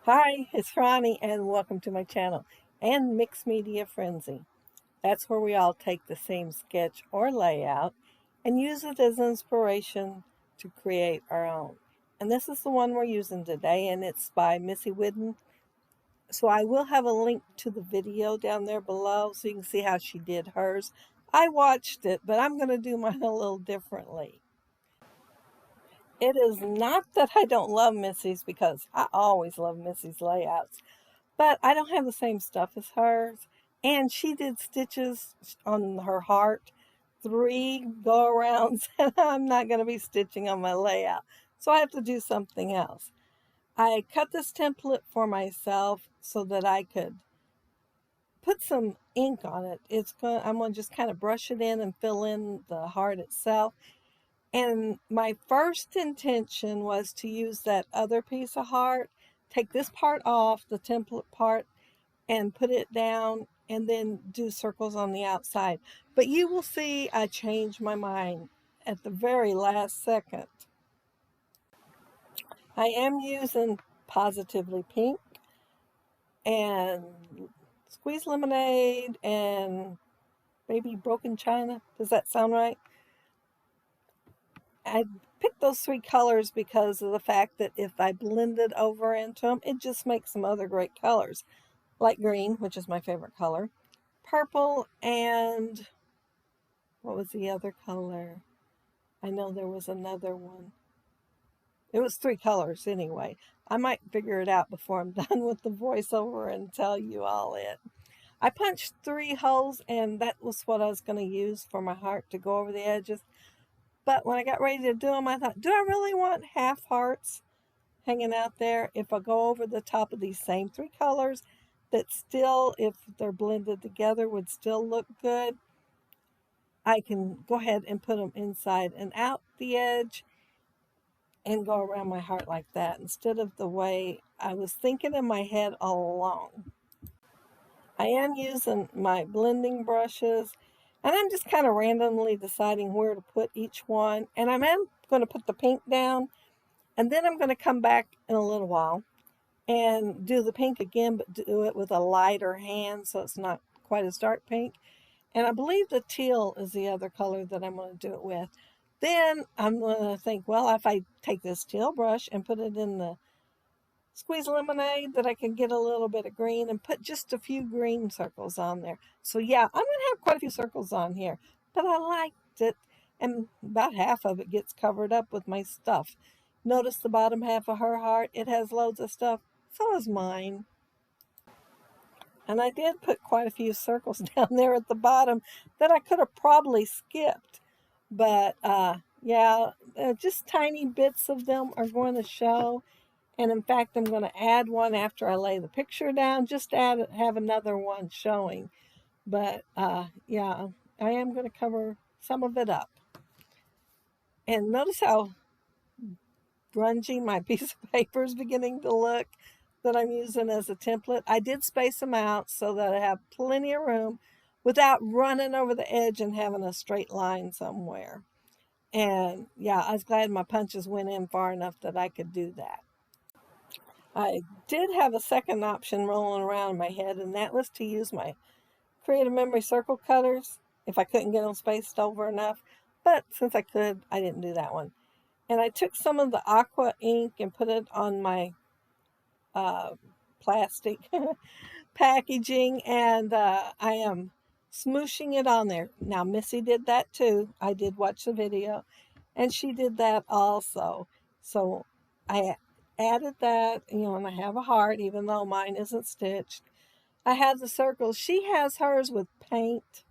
Hi, it's Roni and welcome to my channel and Mixed Media Frenzy. That's where we all take the same sketch or layout and use it as inspiration to create our own. And this is the one we're using today, and it's by Missy Whidden. So I will have a link to the video down there below so you can see how she did hers. I watched it, but I'm going to do mine a little differently. It is not that I don't love Missy's, because I always love Missy's layouts. But I don't have the same stuff as hers. And she did stitches on her heart, 3 go-arounds, and I'm not going to be stitching on my layout. So I have to do something else. I cut this template for myself so that I could put some ink on it. I'm going to just kind of brush it in and fill in the heart itself. And my first intention was to use that other piece of heart, take this part off, the template part, and put it down and then do circles on the outside. But you will see I changed my mind at the very last second. I am using Positively Pink and Squeeze Lemonade and maybe Broken China. Does that sound right? I picked those 3 colors because of the fact that if I blend it over into them, it just makes some other great colors. Light green, which is my favorite color, purple, and what was the other color? I know there was another one. It was 3 colors anyway. I might figure it out before I'm done with the voiceover and tell you all it. I punched 3 holes, and that was what I was going to use for my heart to go over the edges. But when I got ready to do them, I thought, do I really want half hearts hanging out there? If I go over the top of these same 3 colors that still, if they're blended together, would still look good, I can go ahead and put them inside and out the edge and go around my heart like that instead of the way I was thinking in my head all along. I am using my blending brushes, and I'm just kind of randomly deciding where to put each one. And I'm going to put the pink down, and then I'm going to come back in a little while and do the pink again, but do it with a lighter hand so it's not quite as dark pink. And I believe the teal is the other color that I'm going to do it with. Then I'm going to think, well, if I take this teal brush and put it in the Squeeze Lemonade, that I can get a little bit of green and put just a few green circles on there. So yeah, I'm going to have quite a few circles on here, but I liked it. And about half of it gets covered up with my stuff. Notice the bottom half of her heart, it has loads of stuff. So is mine. And I did put quite a few circles down there at the bottom that I could have probably skipped. But yeah, just tiny bits of them are going to show. And in fact, I'm going to add one after I lay the picture down, just have another one showing. But yeah, I am going to cover some of it up. And notice how grungy my piece of paper is beginning to look that I'm using as a template. I did space them out so that I have plenty of room without running over the edge and having a straight line somewhere. And yeah, I was glad my punches went in far enough that I could do that. I did have a second option rolling around in my head, and that was to use my Creative Memory circle cutters if I couldn't get them spaced over enough. But since I could, I didn't do that one. And I took some of the aqua ink and put it on my plastic packaging, and I am smooshing it on there. Now, Missy did that too. I did watch the video, and she did that also. So I added that, and I have a heart, even though mine isn't stitched. I have the circles. She has hers with paint,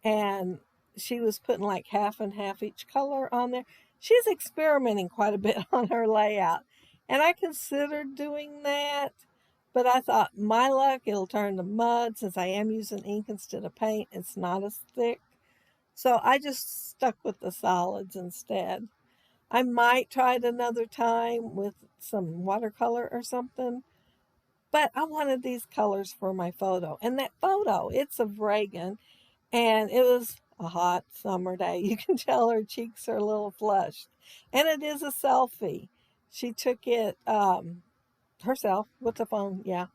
and she was putting like half and half each color on there. She's experimenting quite a bit on her layout, and I considered doing that, but I thought, my luck, it'll turn to mud since I am using ink instead of paint. It's not as thick. So I just stuck with the solids instead. I might try it another time with some watercolor or something, but I wanted these colors for my photo. And that photo, it's of Reagan, and it was a hot summer day. You can tell her cheeks are a little flushed. And it is a selfie. She took it herself with the phone, yeah,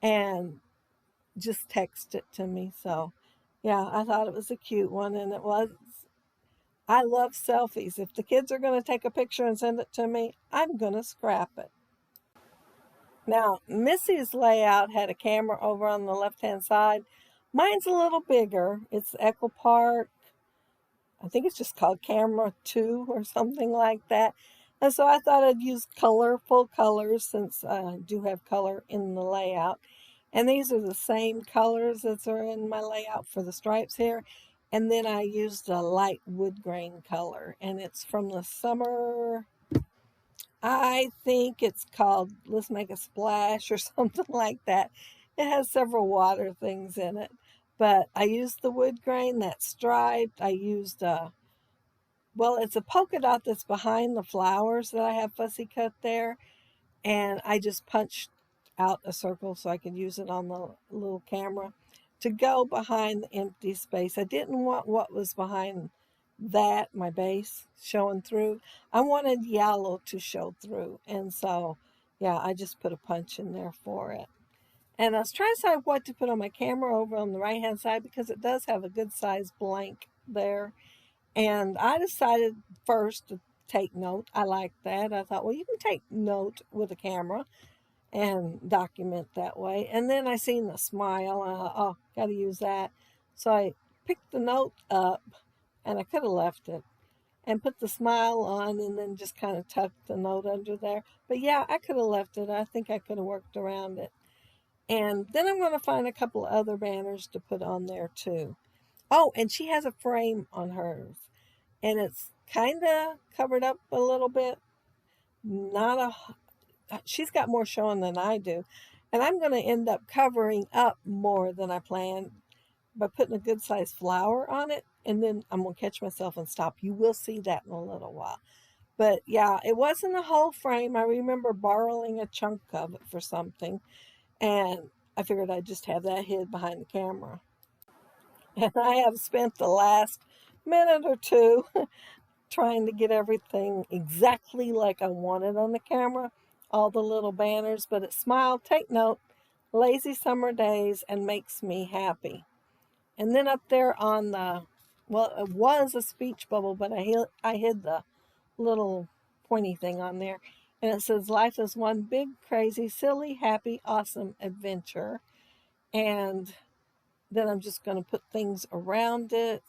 and just text it to me. So, yeah, I thought it was a cute one, and it was. I love selfies. If the kids are going to take a picture and send it to me, I'm going to scrap it. Now, Missy's layout had a camera over on the left-hand side. Mine's a little bigger. It's Echo Park. I think it's just called Camera 2 or something like that. And so I thought I'd use colorful colors since I do have color in the layout. And these are the same colors as are in my layout for the stripes here. And then I used a light wood grain color. And it's from the summer, I think it's called Let's Make a Splash or something like that. It has several water things in it. But I used the wood grain, that striped. I used well, it's a polka dot that's behind the flowers that I have fussy cut there. And I just punched out a circle so I could use it on the little camera to go behind the empty space. I didn't want what was behind that, my base, showing through. I wanted yellow to show through. And so, yeah, I just put a punch in there for it. And I was trying to decide what to put on my camera over on the right hand side because it does have a good size blank there. And I decided first to take note. I like that. I thought, well, you can take note with a camera and document that way. And then I seen the smile, and I thought, oh, got to use that. So I picked the note up, and I could have left it and put the smile on and then just kind of tucked the note under there. But yeah, I could have left it. I think I could have worked around it. And then I'm going to find a couple of other banners to put on there too. Oh, and she has a frame on hers, and it's kind of covered up a little bit. Not she's got more showing than I do. And I'm going to end up covering up more than I planned by putting a good sized flower on it. And then I'm going to catch myself and stop. You will see that in a little while. But yeah, it wasn't a whole frame. I remember borrowing a chunk of it for something. And I figured I'd just have that hid behind the camera. And I have spent the last minute or two trying to get everything exactly like I wanted on the camera, all the little banners, but it smiled, take note, lazy summer days, and makes me happy. And then up there on the, well, it was a speech bubble, but I hid the little pointy thing on there. And it says, life is one big, crazy, silly, happy, awesome adventure. And then I'm just going to put things around it,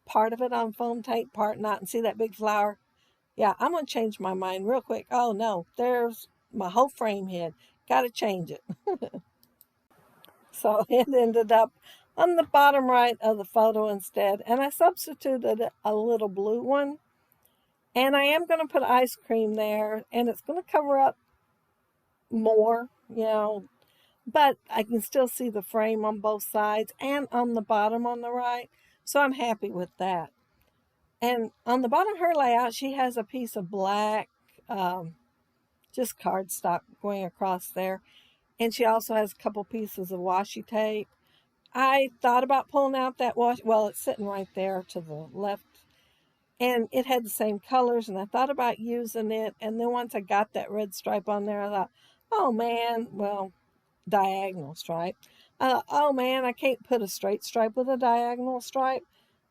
part of it on foam tape, part not. And see that big flower? Yeah, I'm going to change my mind real quick. Oh no, there's my whole frame head. Got to change it. So it ended up on the bottom right of the photo instead. And I substituted a little blue one. And I am going to put ice cream there. And it's going to cover up more, but I can still see the frame on both sides and on the bottom on the right. So I'm happy with that. And on the bottom of her layout, she has a piece of black, just cardstock going across there. And she also has a couple pieces of washi tape. I thought about pulling out that washi, well, it's sitting right there to the left. And it had the same colors, and I thought about using it. And then once I got that red stripe on there, I thought, oh man, well, diagonal stripe. Oh man, I can't put a straight stripe with a diagonal stripe.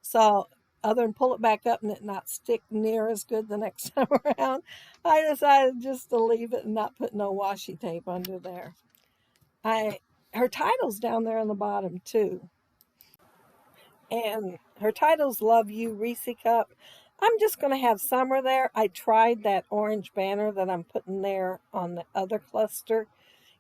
So other than pull it back up and it not stick near as good the next time around, I decided just to leave it and not put no washi tape under there. Her title's down there on the bottom too. And her title's Love You Reese Cup. I'm just going to have summer there. I tried that orange banner that I'm putting there on the other cluster.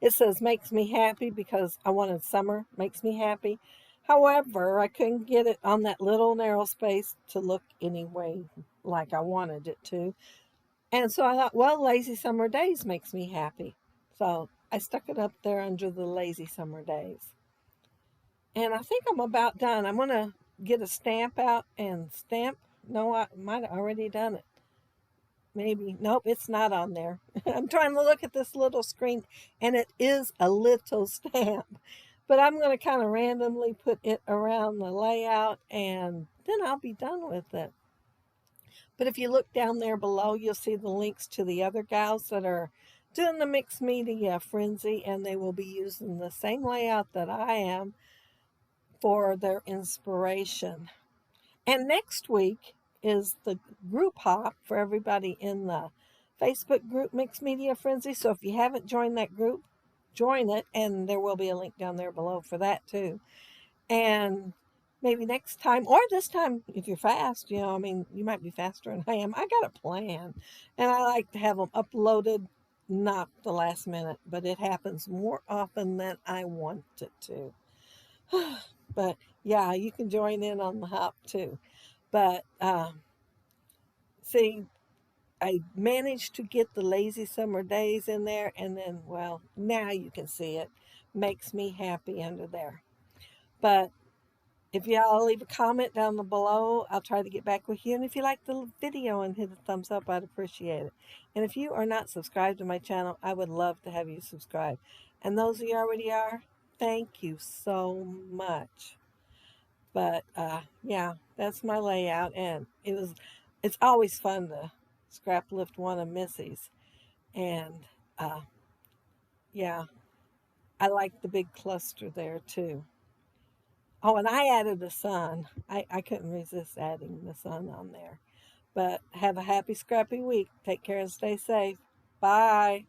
It says makes me happy because I wanted summer, makes me happy. However, I couldn't get it on that little narrow space to look anyway like I wanted it to. And so I thought, well, lazy summer days makes me happy. So I stuck it up there under the lazy summer days. And I think I'm about done. I'm going to get a stamp out and stamp. No, I might have already done it. Maybe. Nope, it's not on there. I'm trying to look at this little screen, and it is a little stamp. But I'm going to kind of randomly put it around the layout, and then I'll be done with it. But if you look down there below, you'll see the links to the other gals that are doing the mixed media frenzy, and they will be using the same layout that I am for their inspiration. And next week is the group hop for everybody in the Facebook group Mixed Media Frenzy. So if you haven't joined that group, join it, and there will be a link down there below for that too. And maybe next time, or this time, if you're fast, I mean, you might be faster than I am. I got a plan, and I like to have them uploaded, not the last minute, but it happens more often than I want it to. But yeah, you can join in on the hop too. But see, I managed to get the lazy summer days in there, and then, well, now you can see it. Makes me happy under there. But if y'all leave a comment down below, I'll try to get back with you. And if you like the video and hit a thumbs up, I'd appreciate it. And if you are not subscribed to my channel, I would love to have you subscribe. And those of you already are, thank you so much. But yeah, that's my layout, and it's always fun to scrap lift one of Missy's. And uh, yeah, I like the big cluster there too. Oh, and I added a sun. I couldn't resist adding the sun on there. But have a happy scrappy week. Take care and stay safe. Bye.